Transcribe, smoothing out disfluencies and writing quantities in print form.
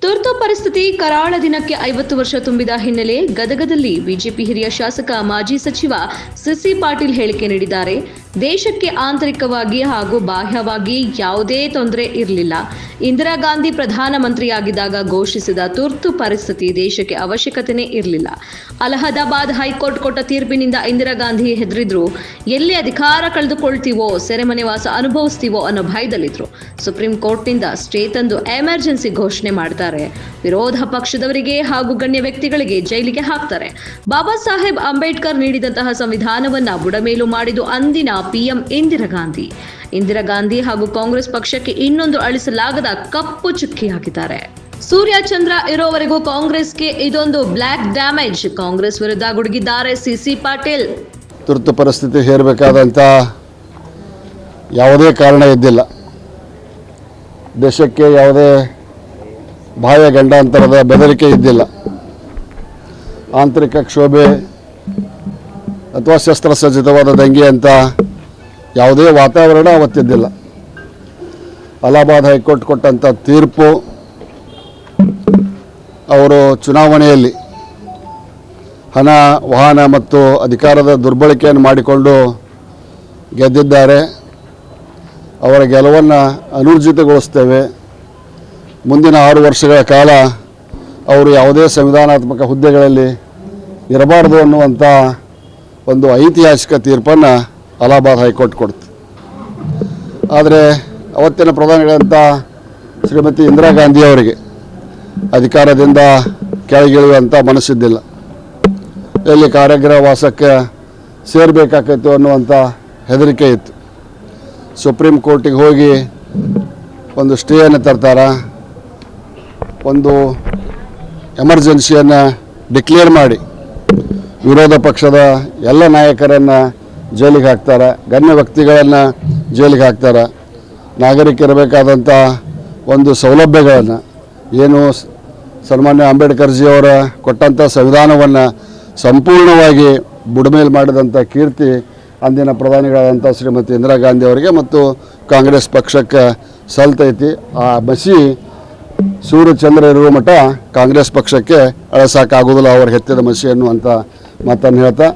ತುರ್ತು ಪರಿಸ್ಥಿತಿ ಕರಾಳ ದಿನಕ್ಕೆ 50 ವರ್ಷ ತುಂಬಿದ ಹಿನ್ನೆಲೆ ಗದಗದಲ್ಲಿ ಬಿಜೆಪಿ ಹಿರಿಯ ಶಾಸಕ ಮಾಜಿ ಸಚಿವ ಸಿಸಿ ಪಾಟೀಲ್ ಹೇಳಿಕೆ ನೀಡಿದ್ದಾರೆ. ದೇಶಕ್ಕೆ ಆಂತರಿಕವಾಗಿ ಹಾಗೂ ಬಾಹ್ಯವಾಗಿ ಯಾವುದೇ ತೊಂದರೆ ಇರಲಿಲ್ಲ. ಇಂದಿರಾ ಗಾಂಧಿ ಪ್ರಧಾನಮಂತ್ರಿಯಾಗಿದ್ದಾಗ ಘೋಷಿಸಿದ ತುರ್ತು ಪರಿಸ್ಥಿತಿ ದೇಶಕ್ಕೆ ಅವಶ್ಯಕತೆನೇ ಇರಲಿಲ್ಲ. ಅಲಹಾಬಾದ್ ಹೈಕೋರ್ಟ್ ಕೊಟ್ಟ ತೀರ್ಪಿನಿಂದ ಇಂದಿರಾ ಗಾಂಧಿ ಹೆದರಿದ್ರು. ಎಲ್ಲಿ ಅಧಿಕಾರ ಕಳೆದುಕೊಳ್ತೀವೋ, ಸೆರೆಮನೆವಾಸ ಅನುಭವಿಸ್ತೀವೋ ಅನ್ನೋ ಭಯದಲ್ಲಿದ್ರು. ಸುಪ್ರೀಂ ಕೋರ್ಟ್ನಿಂದ ಸ್ಟೇ ತಂದು ಎಮರ್ಜೆನ್ಸಿ ಘೋಷಣೆ ಮಾಡ್ತಾರೆ. ವಿರೋಧ ಪಕ್ಷದವರಿಗೆ ಹಾಗೂ ಗಣ್ಯ ವ್ಯಕ್ತಿಗಳಿಗೆ ಜೈಲಿಗೆ ಹಾಕ್ತಾರೆ. ಬಾಬಾ ಸಾಹೇಬ್ ಅಂಬೇಡ್ಕರ್ ನೀಡಿದಂತಹ ಸಂವಿಧಾನವನ್ನ ಬುಡಮೇಲು ಮಾಡಿದ್ದು ಅಂದಿನ ಪಿಎಂ ಇಂದಿರಾ ಗಾಂಧಿ ಹಾಗೂ ಕಾಂಗ್ರೆಸ್ ಪಕ್ಷಕ್ಕೆ ಇನ್ನೊಂದು ಅಳಿಸಲಾಗದ ಕಪ್ಪು ಚುಕ್ಕಿಯಾಗಿದ್ದಾರೆ. ಸೂರ್ಯ ಚಂದ್ರ ಇರೋವರೆಗೂ ಕಾಂಗ್ರೆಸ್ಗೆ ಇದೊಂದು ಬ್ಲಾಕ್ ಡ್ಯಾಮೇಜ್. ಕಾಂಗ್ರೆಸ್ ವಿರುದ್ಧ ಗುಡುಗಿದ್ದಾರೆ ಸಿಸಿ ಪಾಟೀಲ್. ತುರ್ತು ಪರಿಸ್ಥಿತಿ ಹೇರಬೇಕಾದಂಥ ಯಾವುದೇ ಕಾರಣ ಇದ್ದಿಲ್ಲ. ದೇಶಕ್ಕೆ ಯಾವುದೇ ಬಾಹ್ಯ ಗಂಡಾಂತರದ ಬೆದರಿಕೆ ಇದ್ದಿಲ್ಲ. ಆಂತರಿಕ ಕ್ಷೋಭೆ ಅಥವಾ ಶಸ್ತ್ರಸಜ್ಜಿತವಾದ ದಂಗೆ ಅಂತ ಯಾವುದೇ ವಾತಾವರಣ ಅವತ್ತಿದ್ದಿಲ್ಲ. ಅಲಹಾಬಾದ್ ಹೈಕೋರ್ಟ್ ಕೊಟ್ಟಂಥ ತೀರ್ಪು, ಅವರು ಚುನಾವಣೆಯಲ್ಲಿ ಹಣ, ವಾಹನ ಮತ್ತು ಅಧಿಕಾರದ ದುರ್ಬಳಕೆಯನ್ನು ಮಾಡಿಕೊಂಡು ಗೆದ್ದಿದ್ದಾರೆ. ಅವರ ಗೆಲುವನ್ನು ಅನೂರ್ಜಿತಗೊಳಿಸ್ತೇವೆ. ಮುಂದಿನ 6 ವರ್ಷಗಳ ಕಾಲ ಅವರು ಯಾವುದೇ ಸಂವಿಧಾನಾತ್ಮಕ ಹುದ್ದೆಗಳಲ್ಲಿ ಇರಬಾರ್ದು ಅನ್ನುವಂಥ ಒಂದು ಐತಿಹಾಸಿಕ ತೀರ್ಪನ್ನು ಅಲಹಾಬಾದ್ ಹೈಕೋರ್ಟ್ ಕೊಡ್ತು. ಆದರೆ ಅವತ್ತಿನ ಪ್ರಧಾನಿಗಳಂಥ ಶ್ರೀಮತಿ ಇಂದಿರಾ ಗಾಂಧಿ ಅವರಿಗೆ ಅಧಿಕಾರದಿಂದ ಕೆಳಗಿಳಿಯುವಂಥ ಮನಸ್ಸಿದ್ದಿಲ್ಲ. ಎಲ್ಲಿ ಕಾರಾಗೃಹ ವಾಸಕ್ಕೆ ಸೇರಬೇಕಾಗಿತ್ತು ಅನ್ನುವಂಥ ಹೆದರಿಕೆ ಇತ್ತು. ಸುಪ್ರೀಂ ಕೋರ್ಟಿಗೆ ಹೋಗಿ ಒಂದು ಸ್ಟೇಯನ್ನು ತರ್ತಾರೆ, ಒಂದು ಎಮರ್ಜೆನ್ಸಿಯನ್ನು ಡಿಕ್ಲೇರ್ ಮಾಡಿ ವಿರೋಧ ಪಕ್ಷದ ಎಲ್ಲ ನಾಯಕರನ್ನು ಜೈಲಿಗೆ ಹಾಕ್ತಾರೆ, ಗಣ್ಯ ವ್ಯಕ್ತಿಗಳನ್ನು ಜೈಲಿಗೆ ಹಾಕ್ತಾರೆ. ನಾಗರಿಕರಿರಬೇಕಾದಂಥ ಒಂದು ಸೌಲಭ್ಯಗಳನ್ನು, ಏನು ಸನ್ಮಾನ್ಯ ಅಂಬೇಡ್ಕರ್ಜಿಯವರ ಕೊಟ್ಟಂಥ ಸಂವಿಧಾನವನ್ನು ಸಂಪೂರ್ಣವಾಗಿ ಬುಡಮೇಲು ಮಾಡಿದಂಥ ಕೀರ್ತಿ ಅಂದಿನ ಪ್ರಧಾನಿಗಳಾದಂಥ ಶ್ರೀಮತಿ ಇಂದಿರಾ ಗಾಂಧಿ ಅವರಿಗೆ ಮತ್ತು ಕಾಂಗ್ರೆಸ್ ಪಕ್ಷಕ್ಕೆ ಸಲ್ತೈತಿ. ಆ ಮಸಿ ಸೂರ್ಯಚಂದ್ರ ಇರುವ ಮಟ್ಟ ಕಾಂಗ್ರೆಸ್ ಪಕ್ಷಕ್ಕೆ ಅಳಸಾಕಾಗೋದಿಲ್ಲ, ಅವರು ಹೆತ್ತಿದ ಮಸಿ ಅನ್ನುವಂಥ ಮಾತನ್ನು ಹೇಳ್ತಾ